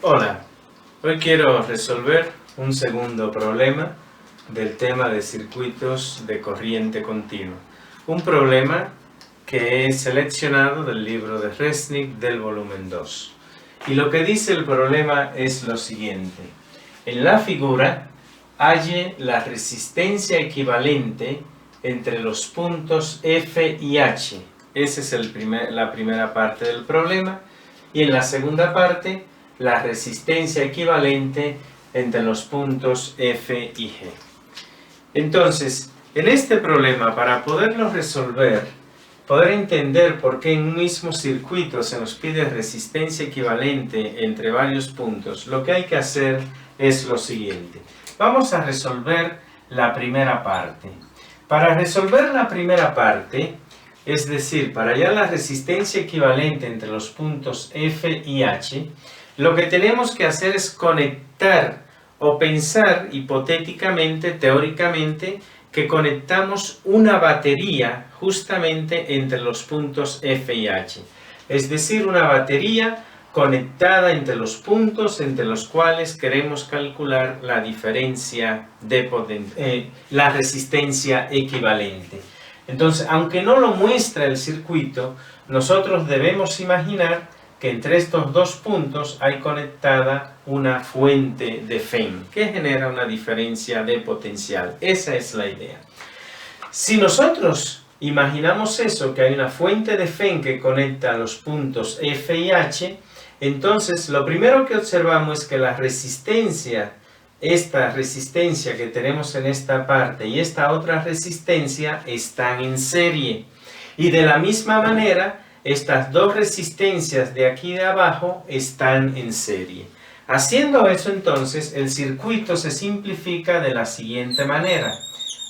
Hola, hoy quiero resolver un segundo problema del tema de circuitos de corriente continua. Un problema que he seleccionado del libro de Resnick del volumen 2. Y lo que dice el problema es lo siguiente. En la figura, halle la resistencia equivalente entre los puntos F y H. Esa es la primera parte del problema. Y en la segunda parte, la resistencia equivalente entre los puntos F y G. Entonces, en este problema, para poderlo resolver, poder entender por qué en un mismo circuito se nos pide resistencia equivalente entre varios puntos, lo que hay que hacer es lo siguiente. Vamos a resolver la primera parte. Para resolver la primera parte, es decir, para hallar la resistencia equivalente entre los puntos F y H, lo que tenemos que hacer es conectar o pensar hipotéticamente, teóricamente, que conectamos una batería justamente entre los puntos F y H. Es decir, una batería conectada entre los puntos entre los cuales queremos calcular la diferencia de la resistencia equivalente. Entonces, aunque no lo muestra el circuito, nosotros debemos imaginar que entre estos dos puntos hay conectada una fuente de FEM que genera una diferencia de potencial. Esa es la idea. Si nosotros imaginamos eso, que hay una fuente de FEM que conecta los puntos F y H, entonces lo primero que observamos es que la resistencia, esta resistencia que tenemos en esta parte y esta otra resistencia están en serie. Y de la misma manera, estas dos resistencias de aquí de abajo están en serie. Haciendo eso, entonces, el circuito se simplifica de la siguiente manera.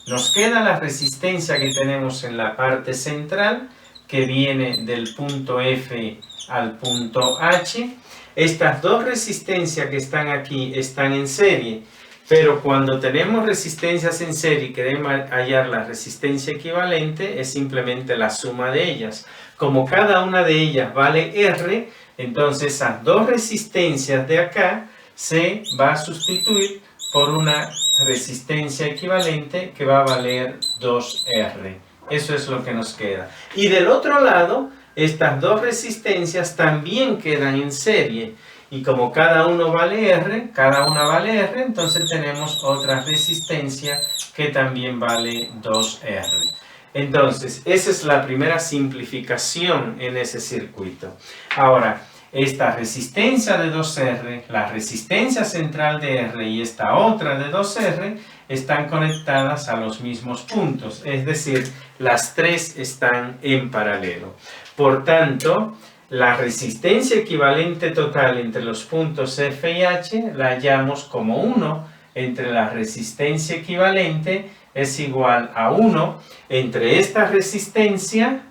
Nos queda la resistencia que tenemos en la parte central, que viene del punto F al punto H. Estas dos resistencias que están aquí están en serie, pero cuando tenemos resistencias en serie y queremos hallar la resistencia equivalente, es simplemente la suma de ellas. Como cada una de ellas vale R, entonces esas dos resistencias de acá se va a sustituir por una resistencia equivalente que va a valer 2R. Eso es lo que nos queda. Y del otro lado, estas dos resistencias también quedan en serie. Y como cada una vale R, entonces tenemos otra resistencia que también vale 2R. Entonces, esa es la primera simplificación en ese circuito. Ahora, esta resistencia de 2R, la resistencia central de R y esta otra de 2R están conectadas a los mismos puntos. Es decir, las tres están en paralelo. Por tanto, la resistencia equivalente total entre los puntos F y H la hallamos como 1 entre la resistencia equivalente es igual a 1 entre esta resistencia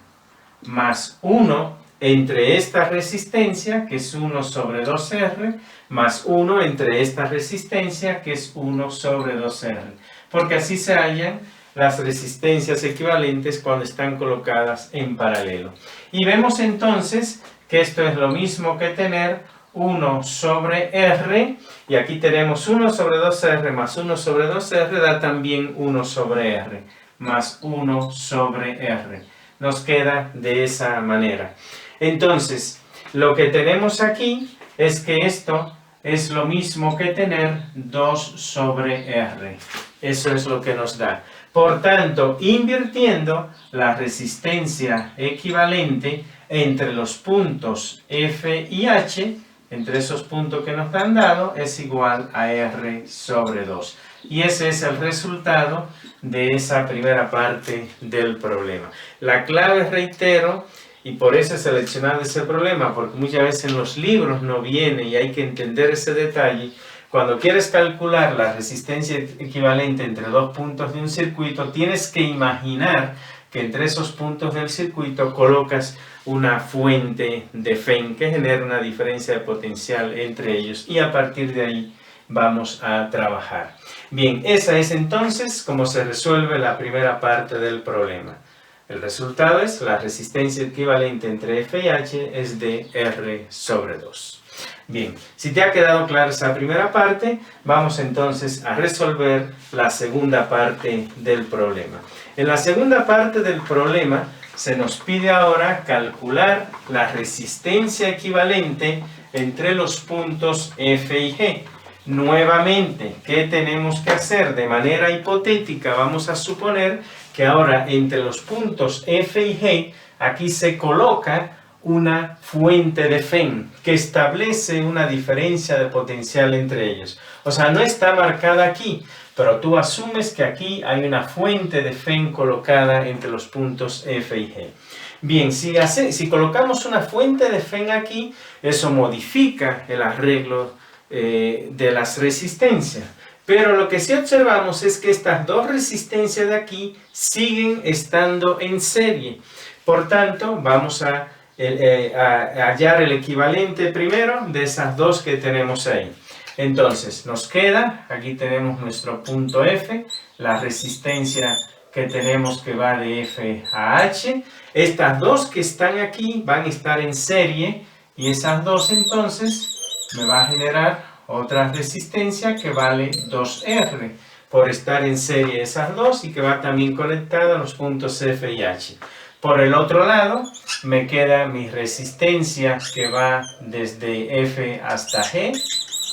más 1 entre esta resistencia, que es 1 sobre 2R, más 1 entre esta resistencia, que es 1 sobre 2R. Porque así se hallan las resistencias equivalentes cuando están colocadas en paralelo. Y vemos entonces que esto es lo mismo que tener 1 sobre R, y aquí tenemos 1 sobre 2R más 1 sobre 2R da también 1 sobre R, más 1 sobre R. Nos queda de esa manera. Entonces, lo que tenemos aquí es que esto es lo mismo que tener 2 sobre R. Eso es lo que nos da. Por tanto, invirtiendo la resistencia equivalente entre los puntos F y H, entre esos puntos que nos han dado, es igual a R sobre 2. Y ese es el resultado de esa primera parte del problema. La clave, reitero, y por eso he seleccionado ese problema, porque muchas veces en los libros no viene y hay que entender ese detalle. Cuando quieres calcular la resistencia equivalente entre dos puntos de un circuito, tienes que imaginar que entre esos puntos del circuito colocas una fuente de FEM que genera una diferencia de potencial entre ellos y a partir de ahí vamos a trabajar. Bien, esa es entonces cómo se resuelve la primera parte del problema. El resultado es la resistencia equivalente entre F y H es de R sobre 2. Bien, si te ha quedado clara esa primera parte, vamos entonces a resolver la segunda parte del problema. En la segunda parte del problema se nos pide ahora calcular la resistencia equivalente entre los puntos F y G. Nuevamente, ¿qué tenemos que hacer? De manera hipotética, vamos a suponer que ahora entre los puntos F y G, aquí se coloca una fuente de FEN que establece una diferencia de potencial entre ellos. O sea, no está marcada aquí, pero tú asumes que aquí hay una fuente de FEN colocada entre los puntos F y G. Bien, si colocamos una fuente de FEN aquí, eso modifica el arreglo de las resistencias. Pero lo que sí observamos es que estas dos resistencias de aquí siguen estando en serie. Por tanto, vamos a hallar el equivalente primero de esas dos que tenemos ahí. Entonces, nos queda, aquí tenemos nuestro punto F, la resistencia que tenemos que va de F a H. Estas dos que están aquí van a estar en serie y esas dos entonces me va a generar otra resistencia que vale 2R por estar en serie esas dos y que va también conectada a los puntos F y H. Por el otro lado me queda mi resistencia que va desde F hasta G,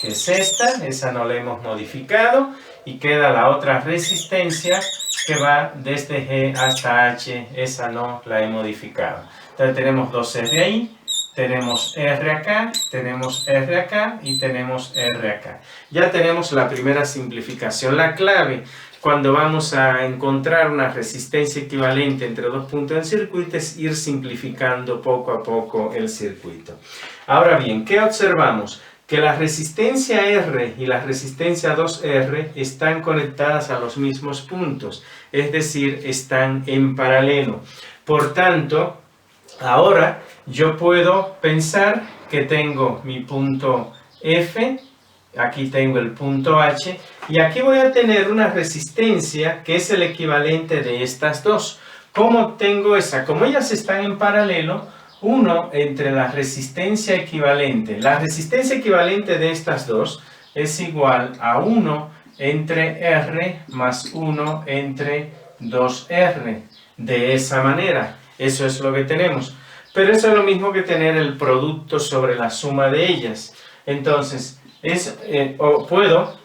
que es esa no la hemos modificado, y queda la otra resistencia que va desde G hasta H, esa no la he modificado. Entonces tenemos 2R ahí, tenemos R acá, tenemos R acá y tenemos R acá. Ya tenemos la primera simplificación. La clave cuando vamos a encontrar una resistencia equivalente entre dos puntos del circuito es ir simplificando poco a poco el circuito. Ahora bien, ¿qué observamos? Que la resistencia R y la resistencia 2R están conectadas a los mismos puntos, es decir, están en paralelo. Por tanto, ahora yo puedo pensar que tengo mi punto F, aquí tengo el punto H, y aquí voy a tener una resistencia que es el equivalente de estas dos. ¿Cómo tengo esa? Como ellas están en paralelo, 1 entre la resistencia equivalente. La resistencia equivalente de estas dos es igual a 1 entre R más 1 entre 2R. De esa manera, eso es lo que tenemos. Pero eso es lo mismo que tener el producto sobre la suma de ellas. Entonces, puedo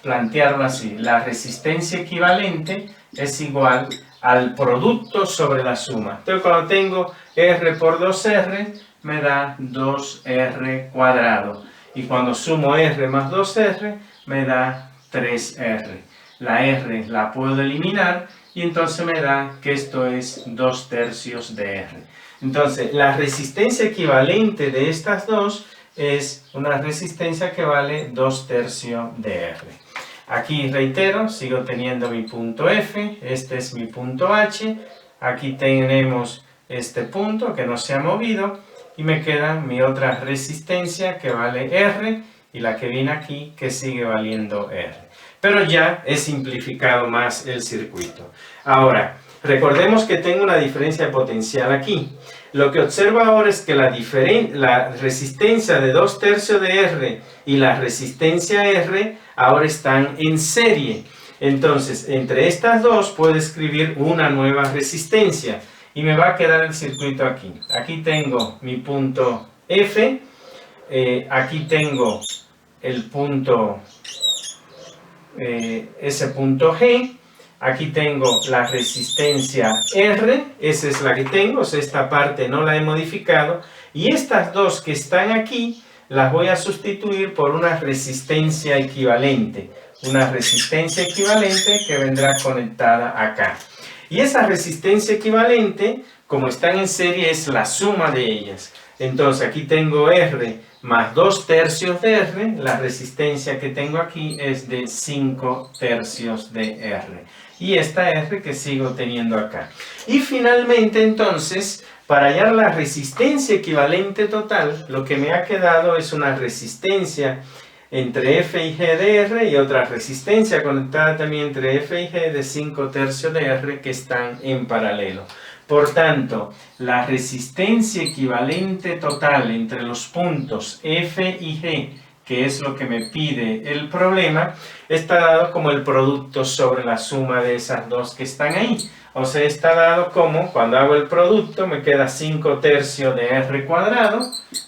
plantearlo así. La resistencia equivalente es igual al producto sobre la suma. Entonces, cuando tengo R por 2R, me da 2R cuadrado. Y cuando sumo R más 2R, me da 3R. La R la puedo eliminar y entonces me da que esto es 2/3 de R. Entonces, la resistencia equivalente de estas dos es una resistencia que vale 2/3 de R. Aquí reitero, sigo teniendo mi punto F, este es mi punto H, aquí tenemos este punto que no se ha movido y me queda mi otra resistencia que vale R y la que viene aquí que sigue valiendo R. Pero ya he simplificado más el circuito. Ahora, recordemos que tengo una diferencia de potencial aquí. Lo que observo ahora es que la resistencia de 2/3 de R y la resistencia R ahora están en serie. Entonces, entre estas dos puedo escribir una nueva resistencia y me va a quedar el circuito aquí. Aquí tengo mi punto F, aquí tengo el punto, ese punto G. Aquí tengo la resistencia R, esa es la que tengo, o sea, esta parte no la he modificado. Y estas dos que están aquí, las voy a sustituir por una resistencia equivalente. Una resistencia equivalente que vendrá conectada acá. Y esa resistencia equivalente, como están en serie, es la suma de ellas. Entonces aquí tengo R más 2/3 de R, la resistencia que tengo aquí es de 5/3 de R. Y esta R que sigo teniendo acá. Y finalmente entonces, para hallar la resistencia equivalente total, lo que me ha quedado es una resistencia entre F y G de R y otra resistencia conectada también entre F y G de 5/3 de R que están en paralelo. Por tanto, la resistencia equivalente total entre los puntos F y G, que es lo que me pide el problema, está dado como el producto sobre la suma de esas dos que están ahí. O sea, está dado como, cuando hago el producto, me queda 5 tercios de R cuadrado.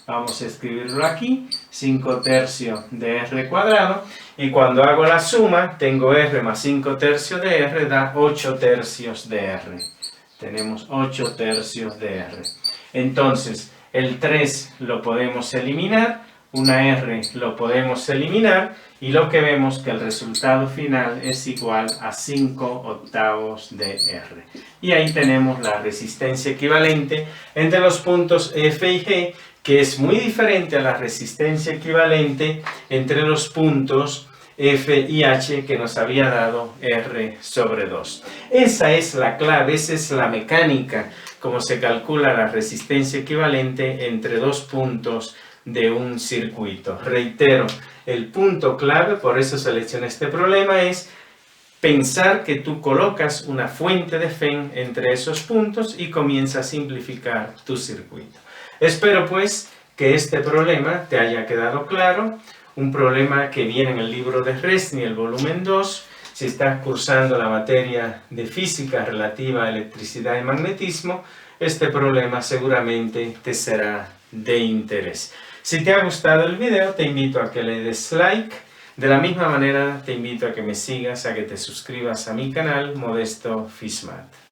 Vamos a escribirlo aquí, 5 tercios de R cuadrado. Y cuando hago la suma, tengo R más 5 tercios de R, da 8 tercios de R. Tenemos 8 tercios de R. Entonces, el 3 lo podemos eliminar, una R lo podemos eliminar, y lo que vemos que el resultado final es igual a 5 octavos de R. Y ahí tenemos la resistencia equivalente entre los puntos F y G, que es muy diferente a la resistencia equivalente entre los puntos F y H que nos había dado R sobre 2. Esa es la clave, esa es la mecánica, como se calcula la resistencia equivalente entre dos puntos de un circuito. Reitero, el punto clave, por eso seleccioné este problema, es pensar que tú colocas una fuente de FEN entre esos puntos y comienza a simplificar tu circuito. Espero pues que este problema te haya quedado claro, un problema que viene en el libro de Resney, el volumen 2, si estás cursando la materia de física relativa a electricidad y magnetismo, este problema seguramente te será de interés. Si te ha gustado el video, te invito a que le des like. De la misma manera, te invito a que me sigas, a que te suscribas a mi canal Modesto Fismat.